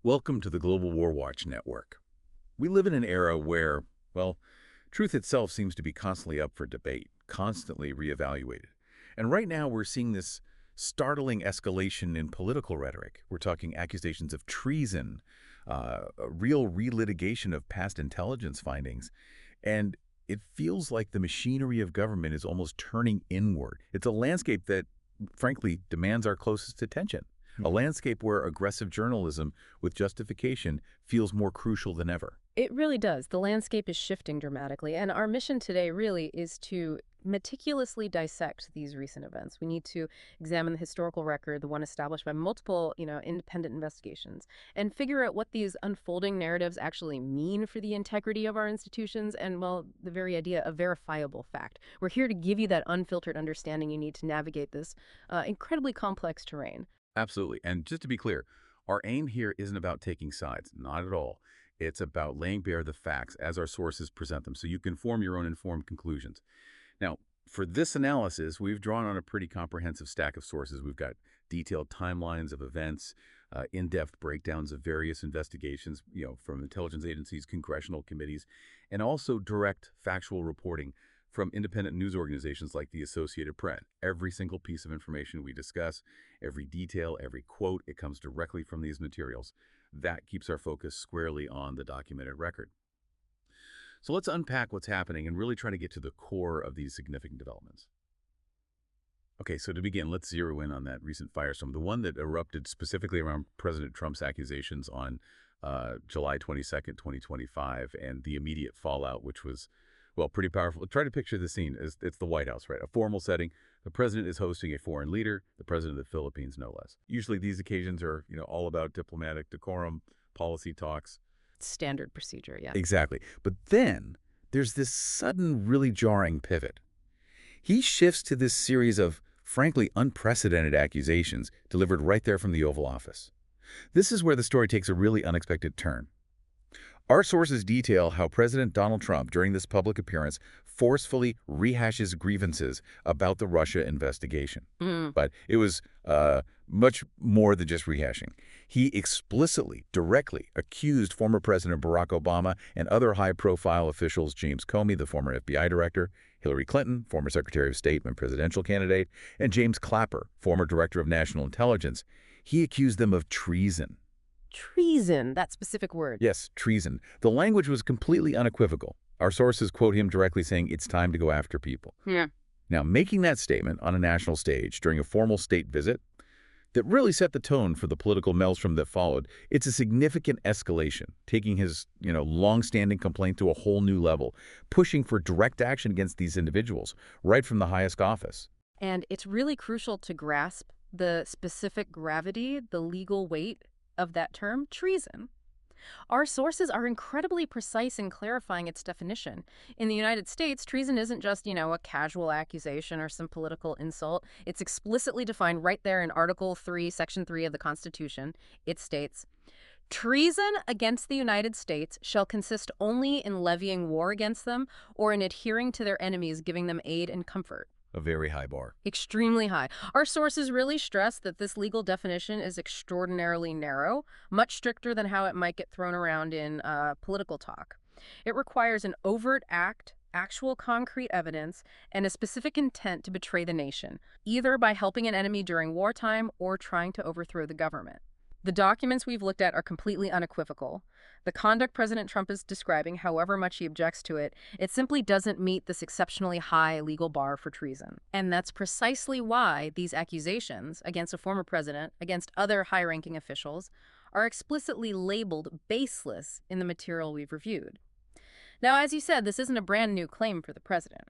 Welcome to the Global War Watch Network. We live in an era where, well, truth itself seems to be constantly up for debate, constantly reevaluated. And right now we're seeing this startling escalation in political rhetoric. We're talking accusations of treason, a real relitigation of past intelligence findings. And it feels like the machinery of government is almost turning inward. It's a landscape that, frankly, demands our closest attention. A landscape where aggressive journalism with justification feels more crucial than ever. It really does. The landscape is shifting dramatically, and our mission today really is to meticulously dissect these recent events. We need to examine the historical record, the one established by multiple, independent investigations, and figure out what these unfolding narratives actually mean for the integrity of our institutions and, well, the very idea of verifiable fact. We're here to give you that unfiltered understanding you need to navigate this incredibly complex terrain. Absolutely. And just to be clear, our aim here isn't about taking sides, not at all. It's about laying bare the facts as our sources present them so you can form your own informed conclusions. Now, for this analysis, we've drawn on a pretty comprehensive stack of sources. We've got detailed timelines of events, in-depth breakdowns of various investigations, from intelligence agencies, congressional committees, and also direct factual reporting from independent news organizations like the Associated Press. Every single piece of information we discuss, every detail, every quote, it comes directly from these materials. That keeps our focus squarely on the documented record. So let's unpack what's happening and really try to get to the core of these significant developments. Okay, so to begin, let's zero in on that recent firestorm, the one that erupted specifically around President Trump's accusations on July 22nd, 2025, and the immediate fallout, which was, well, pretty powerful. Try to picture the scene. It's the White House, right? A formal setting. The president is hosting a foreign leader, the president of the Philippines, no less. Usually these occasions are, all about diplomatic decorum, policy talks. Standard procedure, yeah. Exactly. But then there's this sudden, really jarring pivot. He shifts to this series of, frankly, unprecedented accusations delivered right there from the Oval Office. This is where the story takes a really unexpected turn. Our sources detail how President Donald Trump, during this public appearance, forcefully rehashes grievances about the Russia investigation. But it was much more than just rehashing. He explicitly, directly accused former President Barack Obama and other high-profile officials, James Comey, the former FBI director, Hillary Clinton, former Secretary of State and presidential candidate, and James Clapper, former Director of National Intelligence. He accused them of treason. Treason, that specific word. Yes, treason. The language was completely unequivocal. Our sources quote him directly saying it's time to go after people. Yeah. Now, making that statement on a national stage during a formal state visit that really set the tone for the political maelstrom that followed, it's a significant escalation, taking his, long-standing complaint to a whole new level, pushing for direct action against these individuals right from the highest office. And it's really crucial to grasp the specific gravity, the legal weight of that term, treason. Our sources are incredibly precise in clarifying its definition. In the United States, treason isn't just, a casual accusation or some political insult. It's explicitly defined right there in Article 3, Section 3 of the Constitution. It states, "Treason against the United States shall consist only in levying war against them or in adhering to their enemies, giving them aid and comfort." A very high bar. Extremely high. Our sources really stress that this legal definition is extraordinarily narrow, much stricter than how it might get thrown around in political talk. It requires an overt act, actual concrete evidence, and a specific intent to betray the nation, either by helping an enemy during wartime or trying to overthrow the government. The documents we've looked at are completely unequivocal. The conduct President Trump is describing, however much he objects to it, it simply doesn't meet this exceptionally high legal bar for treason. And that's precisely why these accusations against a former president, against other high-ranking officials, are explicitly labeled baseless in the material we've reviewed. Now, as you said, this isn't a brand new claim for the president,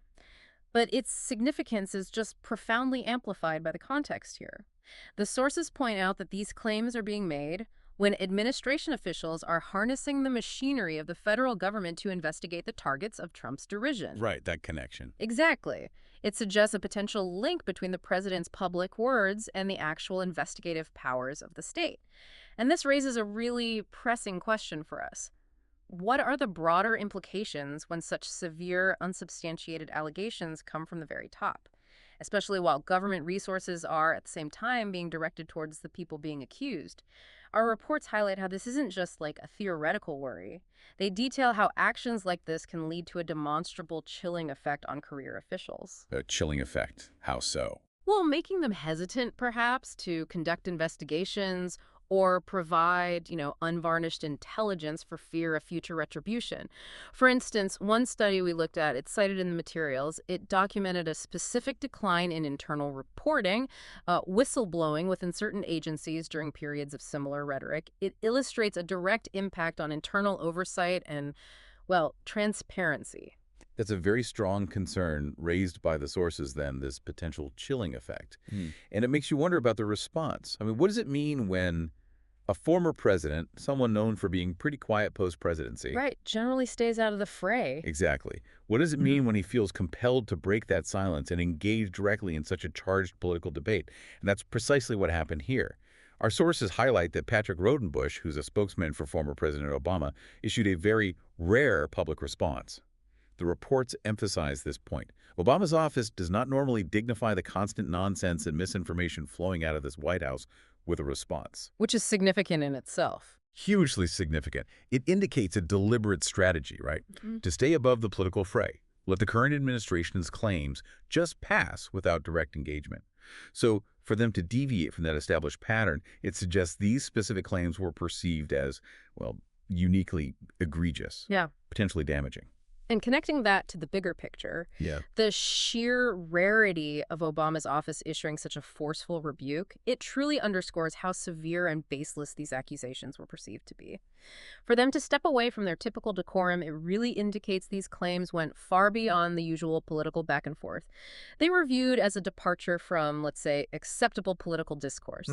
but its significance is just profoundly amplified by the context here. The sources point out that these claims are being made when administration officials are harnessing the machinery of the federal government to investigate the targets of Trump's derision. Right, that connection. Exactly. It suggests a potential link between the president's public words and the actual investigative powers of the state. And this raises a really pressing question for us. What are the broader implications when such severe, unsubstantiated allegations come from the very top? especially while government resources are at the same time being directed towards the people being accused. Our reports highlight how this isn't just like a theoretical worry. They detail how actions like this can lead to a demonstrable chilling effect on career officials. A chilling effect. How so? Well, making them hesitant, perhaps, to conduct investigations or provide, unvarnished intelligence for fear of future retribution. For instance, one study we looked at, it's cited in the materials, it documented a specific decline in internal reporting, whistleblowing within certain agencies during periods of similar rhetoric. It illustrates a direct impact on internal oversight and, well, transparency. That's a very strong concern raised by the sources then, this potential chilling effect. And it makes you wonder about the response. I mean, what does it mean when a former president, someone known for being pretty quiet post-presidency. Right, generally stays out of the fray. Exactly. What does it mean when he feels compelled to break that silence and engage directly in such a charged political debate? And that's precisely what happened here. Our sources highlight that Patrick Rodenbush, who's a spokesman for former President Obama, issued a very rare public response. The reports emphasize this point. Obama's office does not normally dignify the constant nonsense and misinformation flowing out of this White House with a response. Which is significant in itself. Hugely significant. It indicates a deliberate strategy, right? To stay above the political fray. Let the current administration's claims just pass without direct engagement. So for them to deviate from that established pattern, it suggests these specific claims were perceived as, well, uniquely egregious. Yeah. Potentially damaging. And connecting that to the bigger picture, the sheer rarity of Obama's office issuing such a forceful rebuke, it truly underscores how severe and baseless these accusations were perceived to be. For them to step away from their typical decorum, it really indicates these claims went far beyond the usual political back and forth. They were viewed as a departure from, let's say, acceptable political discourse.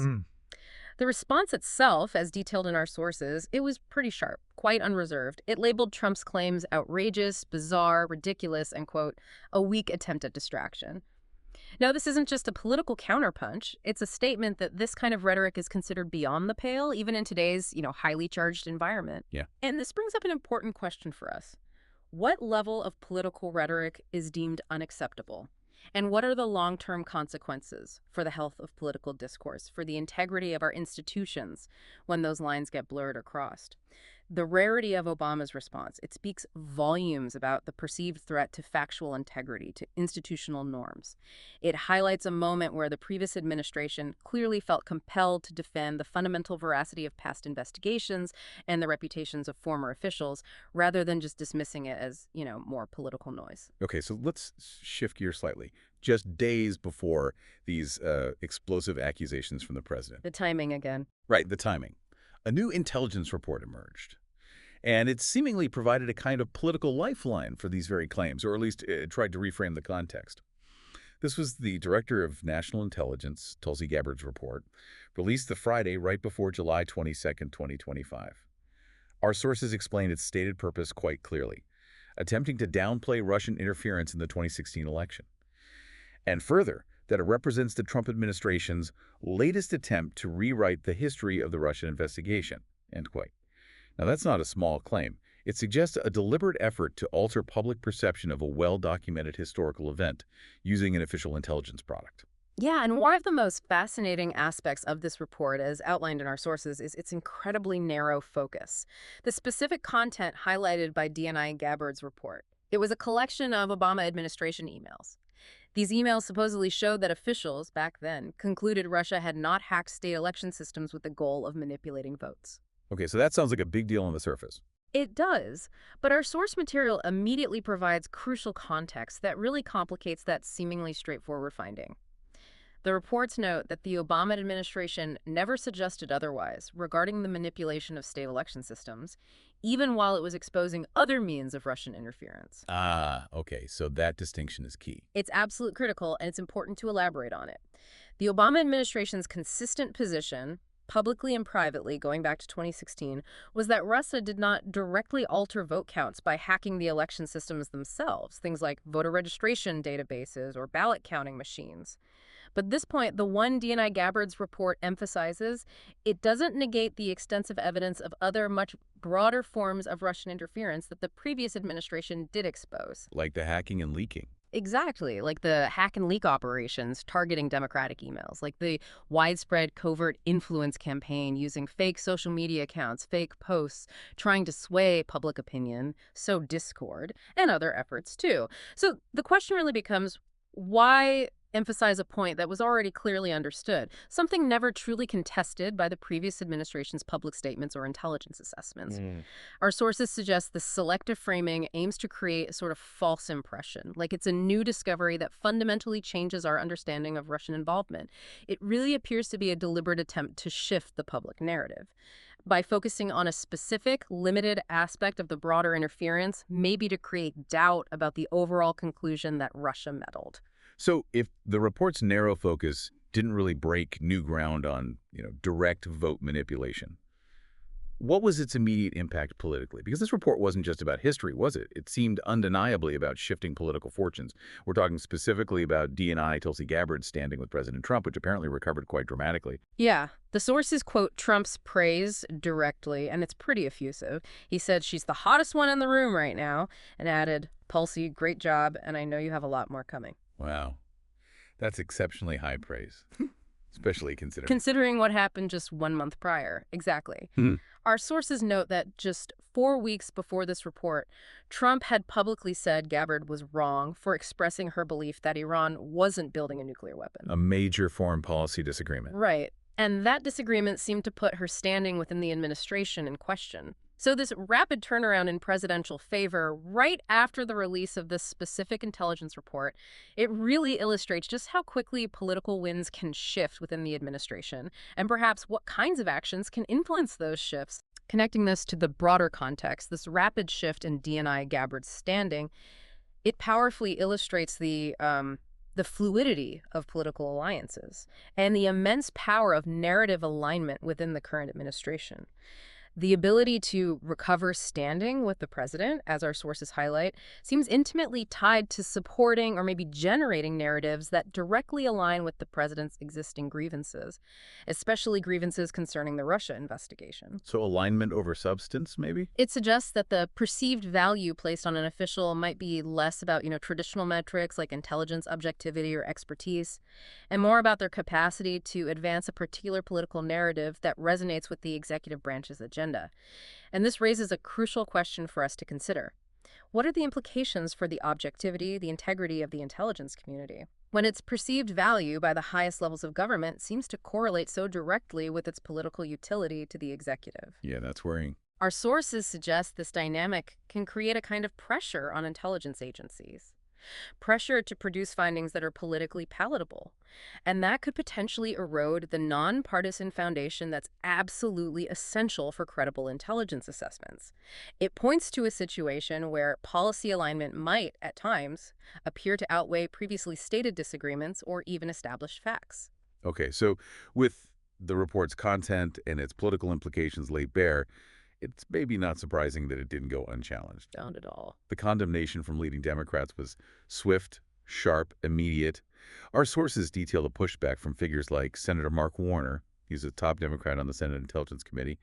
The response itself, as detailed in our sources, it was pretty sharp, quite unreserved. It labeled Trump's claims outrageous, bizarre, ridiculous, and, quote, a weak attempt at distraction. Now, this isn't just a political counterpunch. It's a statement that this kind of rhetoric is considered beyond the pale, even in today's, highly charged environment. And this brings up an important question for us. What level of political rhetoric is deemed unacceptable? And what are the long-term consequences for the health of political discourse, for the integrity of our institutions when those lines get blurred or crossed? The rarity of Obama's response, it speaks volumes about the perceived threat to factual integrity, to institutional norms. It highlights a moment where the previous administration clearly felt compelled to defend the fundamental veracity of past investigations and the reputations of former officials, rather than just dismissing it as, more political noise. Okay, so let's shift gears slightly. Just days before these explosive accusations from the president. The timing again. Right, the timing. A new intelligence report emerged, and it seemingly provided a kind of political lifeline for these very claims, or at least it tried to reframe the context. This was the Director of National Intelligence, Tulsi Gabbard's report, released the Friday right before July 22nd, 2025. Our sources explained its stated purpose quite clearly, attempting to downplay Russian interference in the 2016 election. And further, that it represents the Trump administration's latest attempt to rewrite the history of the Russian investigation, end quote. Now, that's not a small claim. It suggests a deliberate effort to alter public perception of a well-documented historical event using an official intelligence product. Yeah, and one of the most fascinating aspects of this report, as outlined in our sources, is its incredibly narrow focus. The specific content highlighted by DNI Gabbard's report. It was a collection of Obama administration emails. These emails supposedly showed that officials, back then, concluded Russia had not hacked state election systems with the goal of manipulating votes. Okay, so that sounds like a big deal on the surface. It does, but our source material immediately provides crucial context that really complicates that seemingly straightforward finding. The reports note that the Obama administration never suggested otherwise regarding the manipulation of state election systems, even while it was exposing other means of Russian interference. Okay, so that distinction is key. It's absolutely critical, and it's important to elaborate on it. The Obama administration's consistent position, publicly and privately, going back to 2016, was that Russia did not directly alter vote counts by hacking the election systems themselves, things like voter registration databases or ballot counting machines. But at this point, the one DNI Gabbard's report emphasizes, it doesn't negate the extensive evidence of other much broader forms of Russian interference that the previous administration did expose. Like the hacking and leaking. Exactly, like the hack and leak operations targeting Democratic emails, like the widespread covert influence campaign using fake social media accounts, fake posts, trying to sway public opinion, sow discord, and other efforts too. So the question really becomes, why emphasize a point that was already clearly understood, something never truly contested by the previous administration's public statements or intelligence assessments? Mm. Our sources suggest the selective framing aims to create a sort of false impression, like it's a new discovery that fundamentally changes our understanding of Russian involvement. It really appears to be a deliberate attempt to shift the public narrative by focusing on a specific, limited aspect of the broader interference, maybe to create doubt about the overall conclusion that Russia meddled. So if the report's narrow focus didn't really break new ground on, direct vote manipulation, what was its immediate impact politically? Because this report wasn't just about history, was it? It seemed undeniably about shifting political fortunes. We're talking specifically about DNI Tulsi Gabbard standing with President Trump, which apparently recovered quite dramatically. Yeah, the sources quote Trump's praise directly, and it's pretty effusive. He said, "She's the hottest one in the room right now," and added, "Tulsi, great job, and I know you have a lot more coming." Wow. That's exceptionally high praise, especially considering. Considering what happened just 1 month prior. Exactly. Hmm. Our sources note that just 4 weeks before this report, Trump had publicly said Gabbard was wrong for expressing her belief that Iran wasn't building a nuclear weapon. A major foreign policy disagreement. Right. And that disagreement seemed to put her standing within the administration in question. So this rapid turnaround in presidential favor right after the release of this specific intelligence report, it really illustrates just how quickly political winds can shift within the administration, and perhaps what kinds of actions can influence those shifts. Connecting this to the broader context, this rapid shift in DNI Gabbard's standing, it powerfully illustrates the fluidity of political alliances and the immense power of narrative alignment within the current administration. The ability to recover standing with the president, as our sources highlight, seems intimately tied to supporting or maybe generating narratives that directly align with the president's existing grievances, especially grievances concerning the Russia investigation. So alignment over substance, maybe? It suggests that the perceived value placed on an official might be less about, traditional metrics like intelligence, objectivity, or expertise, and more about their capacity to advance a particular political narrative that resonates with the executive branch's agenda. And this raises a crucial question for us to consider. What are the implications for the objectivity, the integrity of the intelligence community, when its perceived value by the highest levels of government seems to correlate so directly with its political utility to the executive? Yeah, that's worrying. Our sources suggest this dynamic can create a kind of pressure on intelligence agencies. Pressure to produce findings that are politically palatable. And that could potentially erode the nonpartisan foundation that's absolutely essential for credible intelligence assessments. It points to a situation where policy alignment might, at times, appear to outweigh previously stated disagreements or even established facts. Okay, so with the report's content and its political implications laid bare, it's maybe not surprising that it didn't go unchallenged. Not at all. The condemnation from leading Democrats was swift, sharp, immediate. Our sources detail the pushback from figures like Senator Mark Warner, he's a top Democrat on the Senate Intelligence Committee,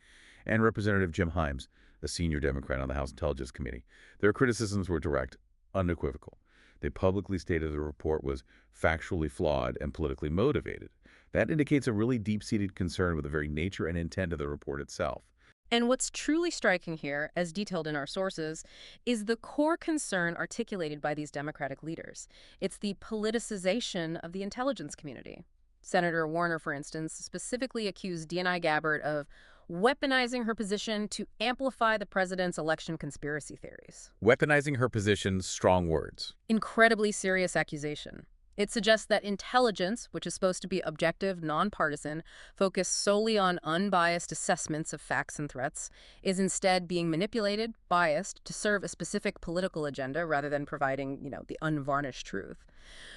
and Representative Jim Himes, a senior Democrat on the House Intelligence Committee. Their criticisms were direct, unequivocal. They publicly stated the report was factually flawed and politically motivated. That indicates a really deep-seated concern with the very nature and intent of the report itself. And what's truly striking here, as detailed in our sources, is the core concern articulated by these Democratic leaders. It's the politicization of the intelligence community. Senator Warner, for instance, specifically accused DNI Gabbard of weaponizing her position to amplify the president's election conspiracy theories. Weaponizing her position, strong words. Incredibly serious accusation. It suggests that intelligence, which is supposed to be objective, nonpartisan, focused solely on unbiased assessments of facts and threats, is instead being manipulated, biased, to serve a specific political agenda rather than providing, the unvarnished truth.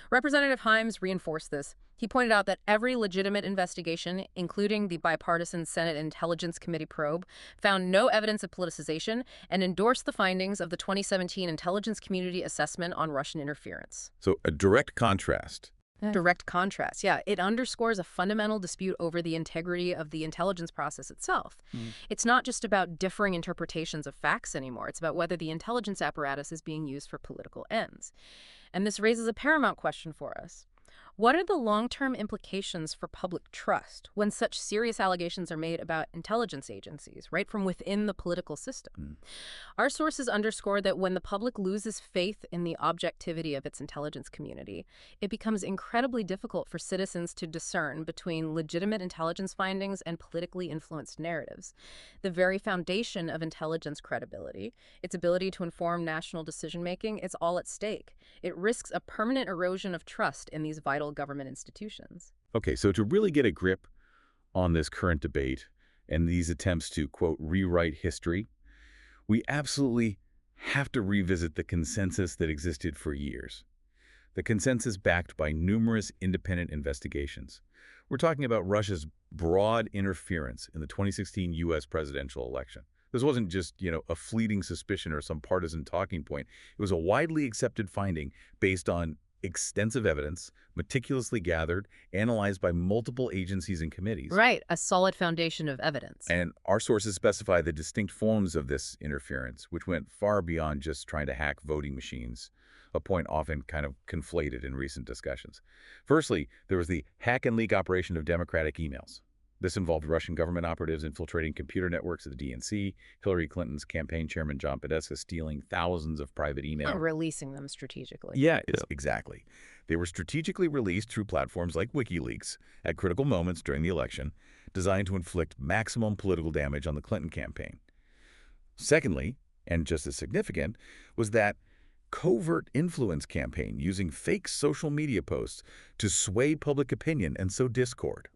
Representative Himes reinforced this. He pointed out that every legitimate investigation, including the bipartisan Senate Intelligence Committee probe, found no evidence of politicization and endorsed the findings of the 2017 Intelligence Community Assessment on Russian Interference. So a direct contrast Direct contrast. Yeah, it underscores a fundamental dispute over the integrity of the intelligence process itself. It's not just about differing interpretations of facts anymore. It's about whether the intelligence apparatus is being used for political ends. And this raises a paramount question for us. What are the long-term implications for public trust when such serious allegations are made about intelligence agencies, right from within the political system? Our sources underscore that when the public loses faith in the objectivity of its intelligence community, it becomes incredibly difficult for citizens to discern between legitimate intelligence findings and politically influenced narratives. The very foundation of intelligence credibility, its ability to inform national decision-making, is all at stake. It risks a permanent erosion of trust in these vital government institutions. Okay, so to really get a grip on this current debate and these attempts to, quote, rewrite history, we absolutely have to revisit the consensus that existed for years. The consensus backed by numerous independent investigations. We're talking about Russia's broad interference in the 2016 U.S. presidential election. This wasn't just, a fleeting suspicion or some partisan talking point. It was a widely accepted finding based on extensive evidence, meticulously gathered, analyzed by multiple agencies and committees. Right, a solid foundation of evidence. And our sources specify the distinct forms of this interference, which went far beyond just trying to hack voting machines, a point often kind of conflated in recent discussions. Firstly, there was the hack and leak operation of Democratic emails. This involved Russian government operatives infiltrating computer networks of the DNC, Hillary Clinton's campaign chairman John Podesta stealing thousands of private emails. Releasing them strategically. Yeah, exactly. They were strategically released through platforms like WikiLeaks at critical moments during the election, designed to inflict maximum political damage on the Clinton campaign. Secondly, and just as significant, was that covert influence campaign using fake social media posts to sway public opinion and sow discord.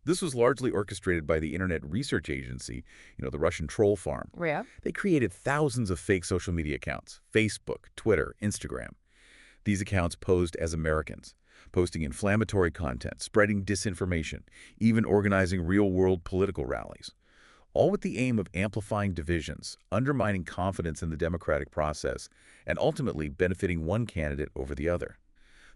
This was largely orchestrated by the Internet Research Agency, the Russian troll farm. Yeah. They created thousands of fake social media accounts, Facebook, Twitter, Instagram. These accounts posed as Americans, posting inflammatory content, spreading disinformation, even organizing real-world political rallies, all with the aim of amplifying divisions, undermining confidence in the democratic process, and ultimately benefiting one candidate over the other.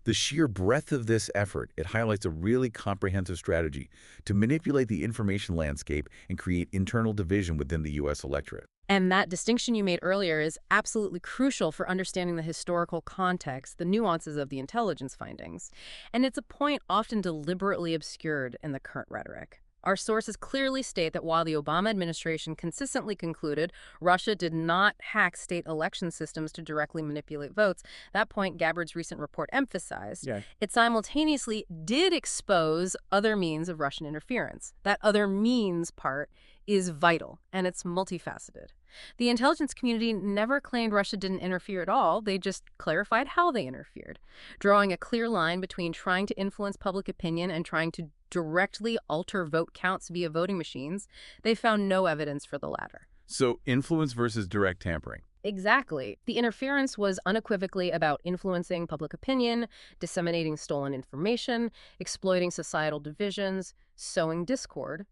The sheer breadth of this effort, it highlights a really comprehensive strategy to manipulate the information landscape and create internal division within the U.S. electorate. And that distinction you made earlier is absolutely crucial for understanding the historical context, the nuances of the intelligence findings. And it's a point often deliberately obscured in the current rhetoric. Our sources clearly state that while the Obama administration consistently concluded Russia did not hack state election systems to directly manipulate votes, that point Gabbard's recent report emphasized, it simultaneously did expose other means of Russian interference. That other means part is vital, and it's multifaceted. The intelligence community never claimed Russia didn't interfere at all. They just clarified how they interfered, drawing a clear line between trying to influence public opinion and trying to directly alter vote counts via voting machines. They found no evidence for the latter. So influence versus direct tampering. Exactly. The interference was unequivocally about influencing public opinion, disseminating stolen information, exploiting societal divisions, sowing discord,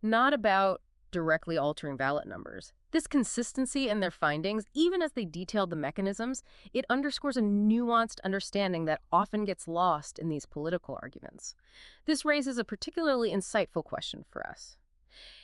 not about directly altering ballot numbers. This consistency in their findings, even as they detailed the mechanisms, it underscores a nuanced understanding that often gets lost in these political arguments. This raises a particularly insightful question for us.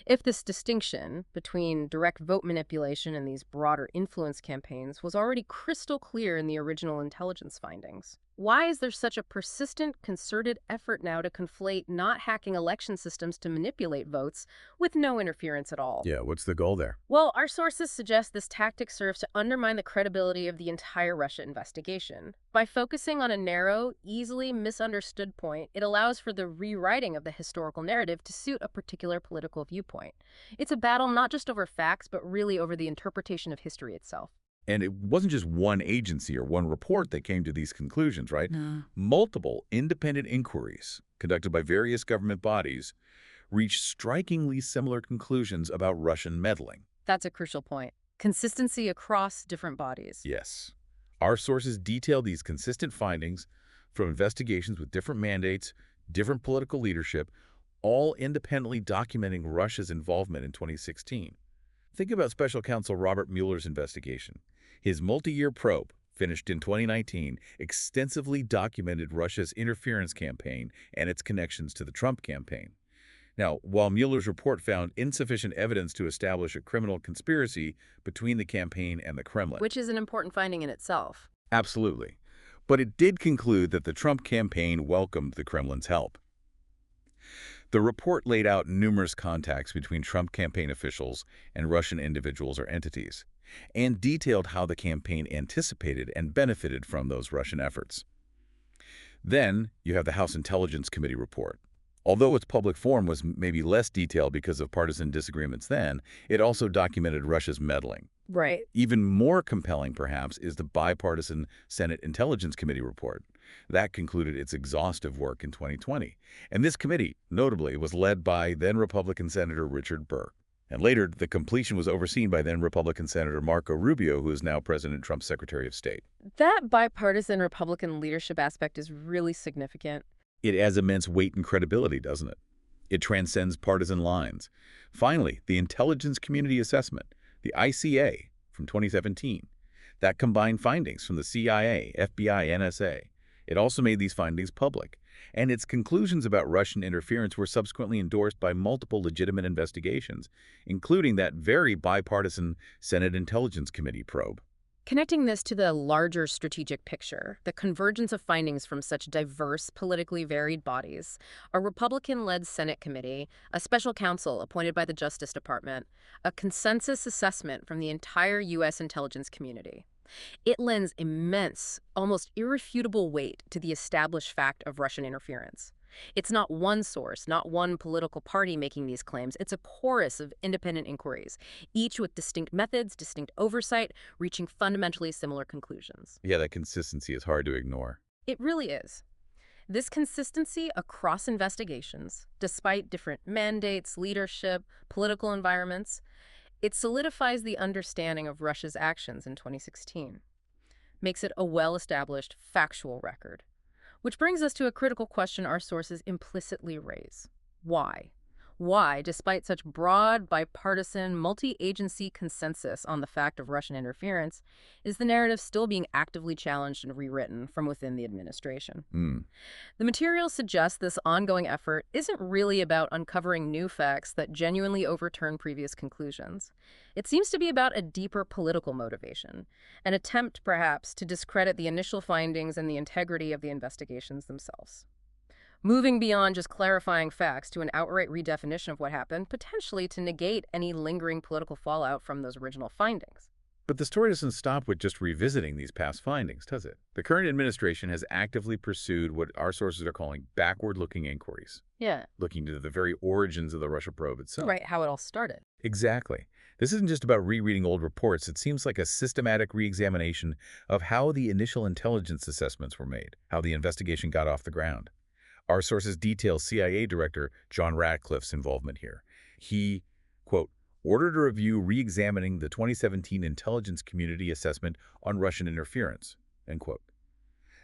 If this distinction between direct vote manipulation and these broader influence campaigns was already crystal clear in the original intelligence findings, why is there such a persistent, concerted effort now to conflate not hacking election systems to manipulate votes with no interference at all? Yeah, what's the goal there? Well, our sources suggest this tactic serves to undermine the credibility of the entire Russia investigation. By focusing on a narrow, easily misunderstood point, it allows for the rewriting of the historical narrative to suit a particular political viewpoint. It's a battle not just over facts, but really over the interpretation of history itself. And it wasn't just one agency or one report that came to these conclusions, right? No. Multiple independent inquiries conducted by various government bodies reached strikingly similar conclusions about Russian meddling. That's a crucial point. Consistency across different bodies. Yes. Our sources detail these consistent findings from investigations with different mandates, different political leadership, all independently documenting Russia's involvement in 2016. Think about Special Counsel Robert Mueller's investigation. His multi-year probe finished in 2019, extensively documented Russia's interference campaign and its connections to the Trump campaign. Now, while Mueller's report found insufficient evidence to establish a criminal conspiracy between the campaign and the Kremlin. Which is an important finding in itself. Absolutely. But it did conclude that the Trump campaign welcomed the Kremlin's help. The report laid out numerous contacts between Trump campaign officials and Russian individuals or entities, and detailed how the campaign anticipated and benefited from those Russian efforts. Then you have the House Intelligence Committee report. Although its public form was maybe less detailed because of partisan disagreements then, it also documented Russia's meddling. Right. Even more compelling, perhaps, is the bipartisan Senate Intelligence Committee report. That concluded its exhaustive work in 2020. And this committee, notably, was led by then-Republican Senator Richard Burr. And later, the completion was overseen by then-Republican Senator Marco Rubio, who is now President Trump's Secretary of State. That bipartisan Republican leadership aspect is really significant. It adds immense weight and credibility, doesn't it? It transcends partisan lines. Finally, the Intelligence Community Assessment, the ICA, from 2017. That combined findings from the CIA, FBI, NSA. It also made these findings public, and its conclusions about Russian interference were subsequently endorsed by multiple legitimate investigations, including that very bipartisan Senate Intelligence Committee probe. Connecting this to the larger strategic picture, the convergence of findings from such diverse, politically varied bodies, a Republican-led Senate committee, a special counsel appointed by the Justice Department, a consensus assessment from the entire U.S. intelligence community. It lends immense, almost irrefutable weight to the established fact of Russian interference. It's not one source, not one political party making these claims. It's a chorus of independent inquiries, each with distinct methods, distinct oversight, reaching fundamentally similar conclusions. Yeah, that consistency is hard to ignore. It really is. This consistency across investigations, despite different mandates, leadership, political environments, it solidifies the understanding of Russia's actions in 2016, makes it a well-established factual record. Which brings us to a critical question our sources implicitly raise. Why? Why, despite such broad, bipartisan, multi-agency consensus on the fact of Russian interference, is the narrative still being actively challenged and rewritten from within the administration? The material suggests this ongoing effort isn't really about uncovering new facts that genuinely overturn previous conclusions. It seems to be about a deeper political motivation, an attempt, perhaps, to discredit the initial findings and the integrity of the investigations themselves. Moving beyond just clarifying facts to an outright redefinition of what happened, potentially to negate any lingering political fallout from those original findings. But the story doesn't stop with just revisiting these past findings, does it? The current administration has actively pursued what our sources are calling backward-looking inquiries. Yeah. Looking to the very origins of the Russia probe itself. Right, how it all started. Exactly. This isn't just about rereading old reports. It seems like a systematic re-examination of how the initial intelligence assessments were made, how the investigation got off the ground. Our sources detail CIA Director John Ratcliffe's involvement here. He, quote, ordered a review re-examining the 2017 Intelligence Community Assessment on Russian interference, end quote.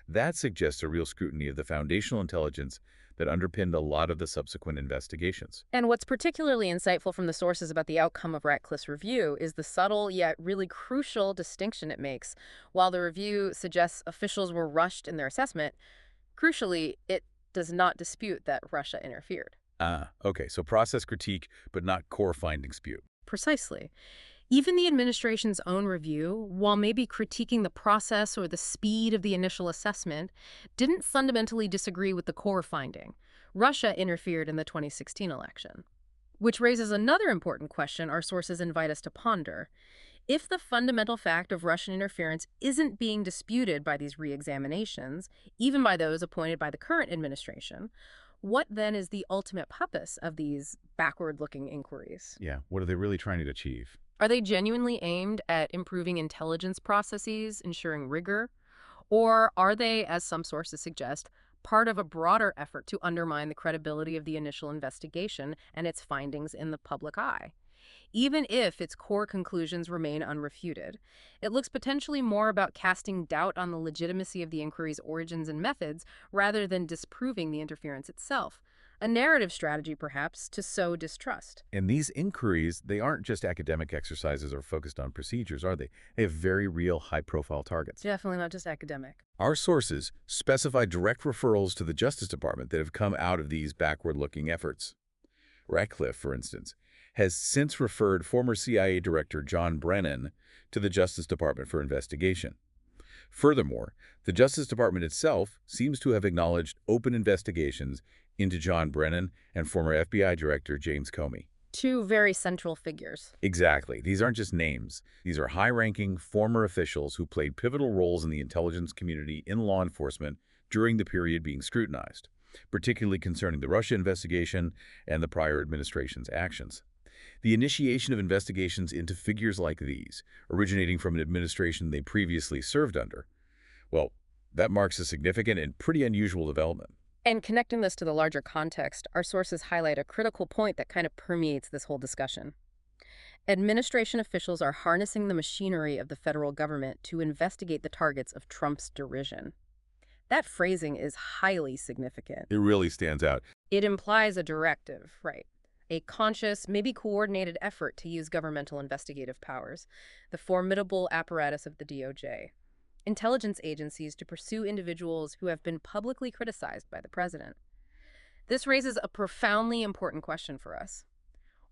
That suggests a real scrutiny of the foundational intelligence that underpinned a lot of the subsequent investigations. And what's particularly insightful from the sources about the outcome of Ratcliffe's review is the subtle yet really crucial distinction it makes. While the review suggests officials were rushed in their assessment, crucially, it does not dispute that Russia interfered. Okay, so process critique, but not core finding dispute. Precisely. Even the administration's own review, while maybe critiquing the process or the speed of the initial assessment, didn't fundamentally disagree with the core finding. Russia interfered in the 2016 election. Which raises another important question our sources invite us to ponder. If the fundamental fact of Russian interference isn't being disputed by these re-examinations, even by those appointed by the current administration, what then is the ultimate purpose of these backward-looking inquiries? Yeah, what are they really trying to achieve? Are they genuinely aimed at improving intelligence processes, ensuring rigor? Or are they, as some sources suggest, part of a broader effort to undermine the credibility of the initial investigation and its findings in the public eye? Even if its core conclusions remain unrefuted, it looks potentially more about casting doubt on the legitimacy of the inquiry's origins and methods rather than disproving the interference itself, A narrative strategy, perhaps, to sow distrust. And these inquiries, they aren't just academic exercises or focused on procedures, are they? They have very real high-profile targets. Definitely not just academic. Our sources specify direct referrals to the Justice Department that have come out of these backward-looking efforts. Ratcliffe, for instance, has since referred former CIA Director John Brennan to the Justice Department for investigation. Furthermore, the Justice Department itself seems to have acknowledged open investigations into John Brennan and former FBI Director James Comey. Two very central figures. Exactly. These aren't just names. These are high-ranking former officials who played pivotal roles in the intelligence community in law enforcement during the period being scrutinized, particularly concerning the Russia investigation and the prior administration's actions. The initiation of investigations into figures like these, originating from an administration they previously served under, well, that marks a significant and pretty unusual development. And connecting this to the larger context, our sources highlight a critical point that kind of permeates this whole discussion. Administration officials are harnessing the machinery of the federal government to investigate the targets of Trump's derision. That phrasing is highly significant. It really stands out. It implies a directive, right? A conscious, maybe coordinated effort to use governmental investigative powers, the formidable apparatus of the DOJ, intelligence agencies to pursue individuals who have been publicly criticized by the president. This raises a profoundly important question for us.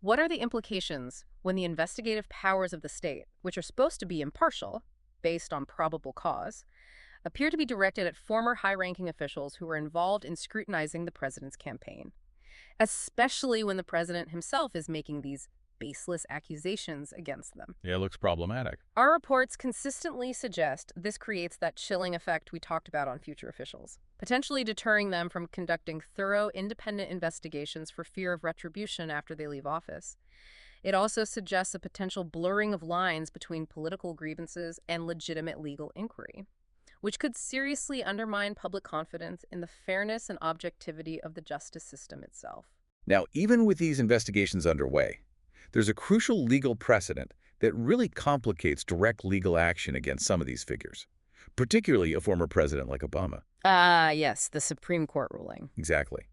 What are the implications when the investigative powers of the state, which are supposed to be impartial, based on probable cause, appear to be directed at former high-ranking officials who were involved in scrutinizing the president's campaign, especially when the president himself is making these baseless accusations against them? Yeah, it looks problematic. Our reports consistently suggest this creates that chilling effect we talked about on future officials, potentially deterring them from conducting thorough, independent investigations for fear of retribution after they leave office. It also suggests a potential blurring of lines between political grievances and legitimate legal inquiry, which could seriously undermine public confidence in the fairness and objectivity of the justice system itself. Now, even with these investigations underway, there's a crucial legal precedent that really complicates direct legal action against some of these figures, particularly a former president like Obama. Yes, the Supreme Court ruling. Exactly.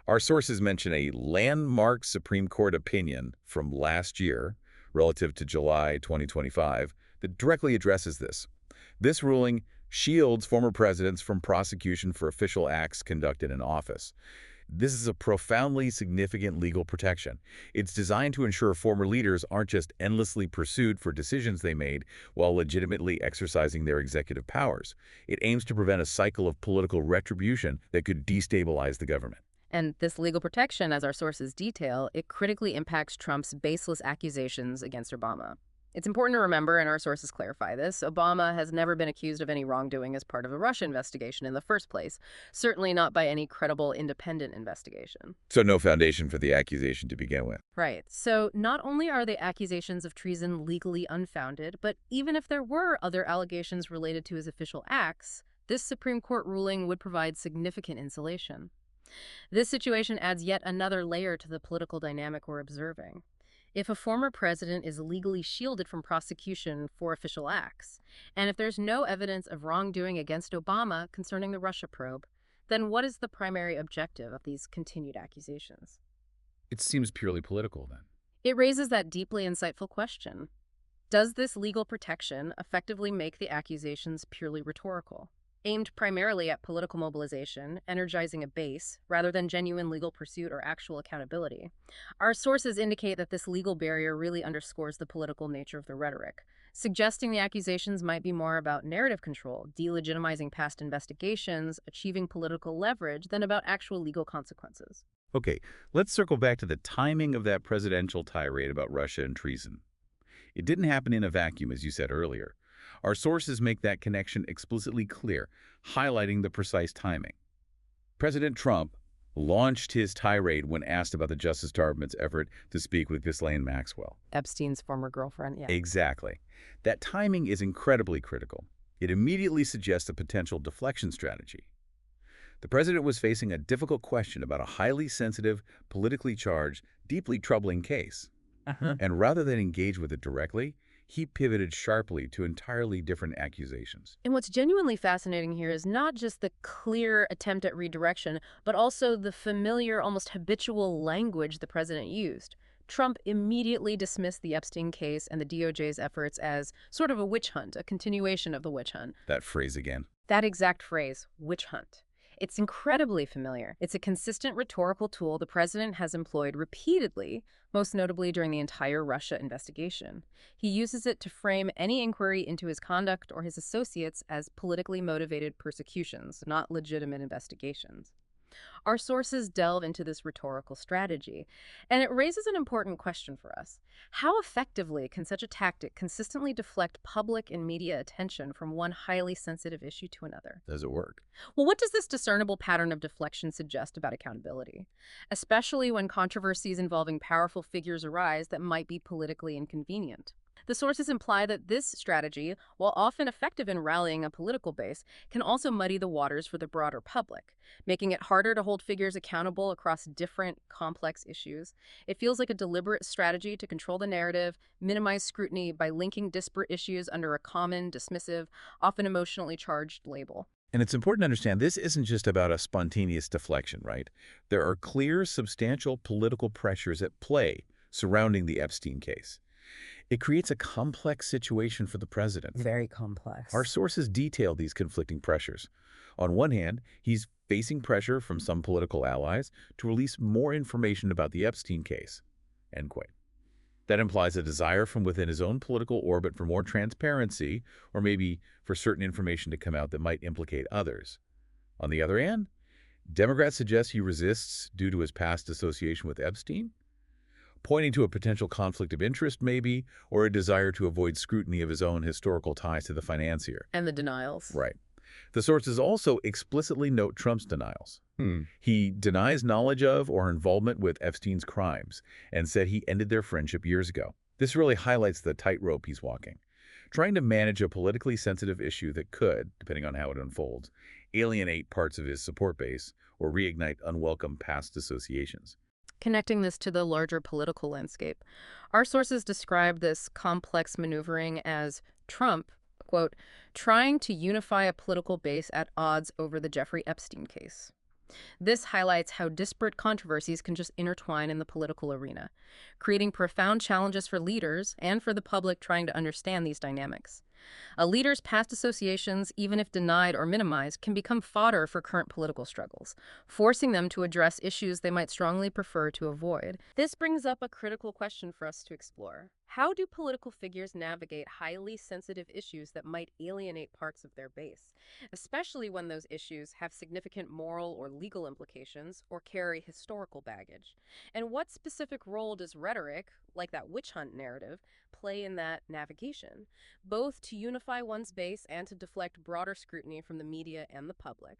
Our sources mention a landmark Supreme Court opinion from last year, relative to July 2025, that directly addresses this. This ruling shields former presidents from prosecution for official acts conducted in office. This is a profoundly significant legal protection. It's designed to ensure former leaders aren't just endlessly pursued for decisions they made while legitimately exercising their executive powers. It aims to prevent a cycle of political retribution that could destabilize the government. And this legal protection, as our sources detail, it critically impacts Trump's baseless accusations against Obama. It's important to remember, and our sources clarify this, Obama has never been accused of any wrongdoing as part of a Russia investigation in the first place, certainly not by any credible independent investigation. So no foundation for the accusation to begin with. Right. So not only are the accusations of treason legally unfounded, but even if there were other allegations related to his official acts, this Supreme Court ruling would provide significant insulation. This situation adds yet another layer to the political dynamic we're observing. If a former president is legally shielded from prosecution for official acts, and if there's no evidence of wrongdoing against Obama concerning the Russia probe, then what is the primary objective of these continued accusations? It seems purely political, then. It raises that deeply insightful question. Does this legal protection effectively make the accusations purely rhetorical, aimed primarily at political mobilization, energizing a base, rather than genuine legal pursuit or actual accountability? Our sources indicate that this legal barrier really underscores the political nature of the rhetoric, suggesting the accusations might be more about narrative control, delegitimizing past investigations, achieving political leverage, than about actual legal consequences. Okay, let's circle back to the timing of that presidential tirade about Russia and treason. It didn't happen in a vacuum, as you said earlier. Our sources make that connection explicitly clear, highlighting the precise timing. President Trump launched his tirade when asked about the Justice Department's effort to speak with Ghislaine Maxwell. Epstein's former girlfriend, yeah. Exactly. That timing is incredibly critical. It immediately suggests a potential deflection strategy. The president was facing a difficult question about a highly sensitive, politically charged, deeply troubling case. And rather than engage with it directly, he pivoted sharply to entirely different accusations. And what's genuinely fascinating here is not just the clear attempt at redirection, but also the familiar, almost habitual language the president used. Trump immediately dismissed the Epstein case and the DOJ's efforts as sort of a witch hunt, a continuation of the witch hunt. That phrase again. That exact phrase, witch hunt. It's incredibly familiar. It's a consistent rhetorical tool the president has employed repeatedly, most notably during the entire Russia investigation. He uses it to frame any inquiry into his conduct or his associates as politically motivated persecutions, not legitimate investigations. Our sources delve into this rhetorical strategy, and it raises an important question for us. How effectively can such a tactic consistently deflect public and media attention from one highly sensitive issue to another? Does it work? Well, what does this discernible pattern of deflection suggest about accountability, especially when controversies involving powerful figures arise that might be politically inconvenient? The sources imply that this strategy, while often effective in rallying a political base, can also muddy the waters for the broader public, making it harder to hold figures accountable across different, complex issues. It feels like a deliberate strategy to control the narrative, minimize scrutiny by linking disparate issues under a common, dismissive, often emotionally charged label. And it's important to understand this isn't just about a spontaneous deflection, right? There are clear, substantial political pressures at play surrounding the Epstein case. It creates a complex situation for the president. Very complex. Our sources detail these conflicting pressures. On one hand, he's facing pressure from some political allies to release more information about the Epstein case. End quote. That implies a desire from within his own political orbit for more transparency, or maybe for certain information to come out that might implicate others. On the other hand, Democrats suggest he resists due to his past association with Epstein, pointing to a potential conflict of interest maybe, or a desire to avoid scrutiny of his own historical ties to the financier. And the denials. Right. The sources also explicitly note Trump's denials. He denies knowledge of or involvement with Epstein's crimes and said he ended their friendship years ago. This really highlights the tightrope he's walking, trying to manage a politically sensitive issue that could, depending on how it unfolds, alienate parts of his support base or reignite unwelcome past associations. Connecting this to the larger political landscape, our sources describe this complex maneuvering as Trump, quote, trying to unify a political base at odds over the Jeffrey Epstein case. This highlights how disparate controversies can just intertwine in the political arena, creating profound challenges for leaders and for the public trying to understand these dynamics. A leader's past associations, even if denied or minimized, can become fodder for current political struggles, forcing them to address issues they might strongly prefer to avoid. This brings up a critical question for us to explore. How do political figures navigate highly sensitive issues that might alienate parts of their base, especially when those issues have significant moral or legal implications or carry historical baggage? And what specific role does rhetoric, like that witch hunt narrative, play in that navigation, both to unify one's base and to deflect broader scrutiny from the media and the public?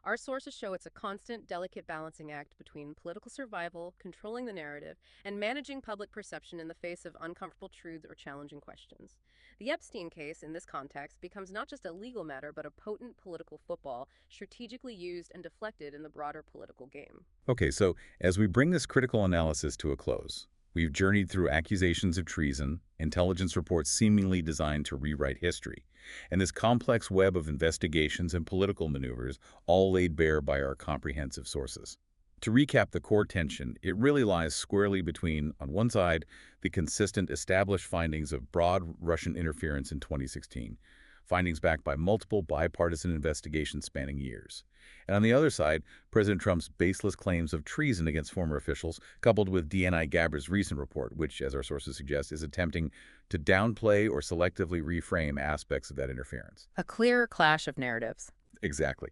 Our sources show it's a constant, delicate balancing act between political survival, controlling the narrative, and managing public perception in the face of uncomfortable truths or challenging questions. The Epstein case, in this context, becomes not just a legal matter, but a potent political football, strategically used and deflected in the broader political game. Okay, so as we bring this critical analysis to a close, we've journeyed through accusations of treason, intelligence reports seemingly designed to rewrite history, and this complex web of investigations and political maneuvers, all laid bare by our comprehensive sources. To recap the core tension, it really lies squarely between, on one side, the consistent established findings of broad Russian interference in 2016, findings backed by multiple bipartisan investigations spanning years. And on the other side, President Trump's baseless claims of treason against former officials, coupled with DNI Gabbard's recent report, which, as our sources suggest, is attempting to downplay or selectively reframe aspects of that interference. A clear clash of narratives. Exactly.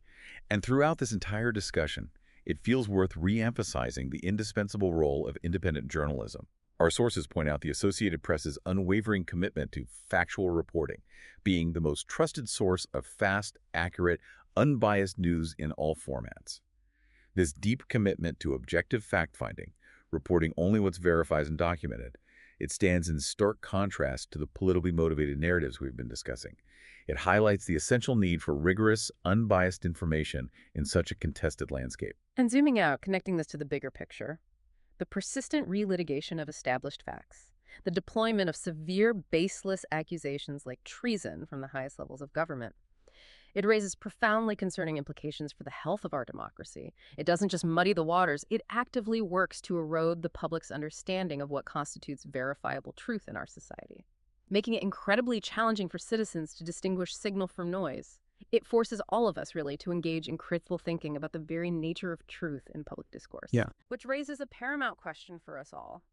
And throughout this entire discussion, it feels worth re-emphasizing the indispensable role of independent journalism. Our sources point out the Associated Press's unwavering commitment to factual reporting, being the most trusted source of fast, accurate, unbiased news in all formats. This deep commitment to objective fact-finding, reporting only what's verified and documented, it stands in stark contrast to the politically motivated narratives we've been discussing. It highlights the essential need for rigorous, unbiased information in such a contested landscape. And zooming out, connecting this to the bigger picture, the persistent relitigation of established facts. the deployment of severe, baseless accusations like treason from the highest levels of government. It raises profoundly concerning implications for the health of our democracy. It doesn't just muddy the waters, it actively works to erode the public's understanding of what constitutes verifiable truth in our society, making it incredibly challenging for citizens to distinguish signal from noise. It forces all of us, really, to engage in critical thinking about the very nature of truth in public discourse. Yeah. Which raises a paramount question for us all.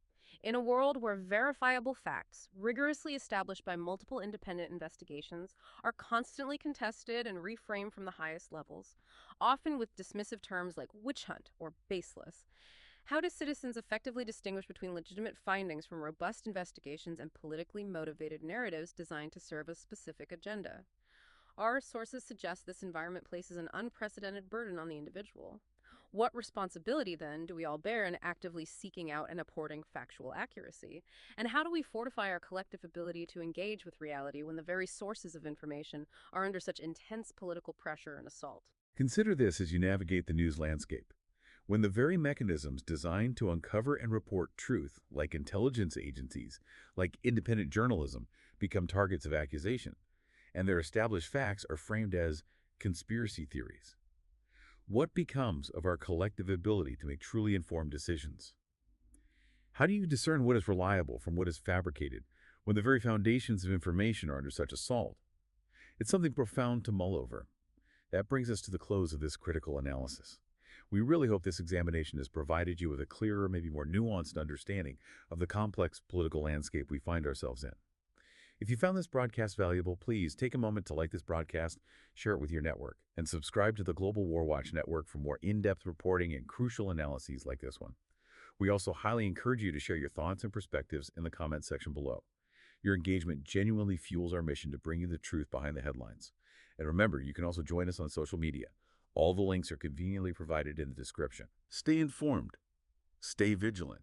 In a world where verifiable facts, rigorously established by multiple independent investigations, are constantly contested and reframed from the highest levels, often with dismissive terms like witch hunt or baseless, how do citizens effectively distinguish between legitimate findings from robust investigations and politically motivated narratives designed to serve a specific agenda? Our sources suggest this environment places an unprecedented burden on the individual. What responsibility, then, do we all bear in actively seeking out and upholding factual accuracy? And how do we fortify our collective ability to engage with reality when the very sources of information are under such intense political pressure and assault? Consider this as you navigate the news landscape. When the very mechanisms designed to uncover and report truth, like intelligence agencies, like independent journalism, become targets of accusation, and their established facts are framed as conspiracy theories. What becomes of our collective ability to make truly informed decisions? How do you discern what is reliable from what is fabricated when the very foundations of information are under such assault? It's something profound to mull over. That brings us to the close of this critical analysis. We really hope this examination has provided you with a clearer, maybe more nuanced understanding of the complex political landscape we find ourselves in. If you found this broadcast valuable, please take a moment to like this broadcast, share it with your network, and subscribe to the Global War Watch Network for more in-depth reporting and crucial analyses like this one. We also highly encourage you to share your thoughts and perspectives in the comments section below. Your engagement genuinely fuels our mission to bring you the truth behind the headlines. And remember, you can also join us on social media. All the links are conveniently provided in the description. Stay informed. Stay vigilant.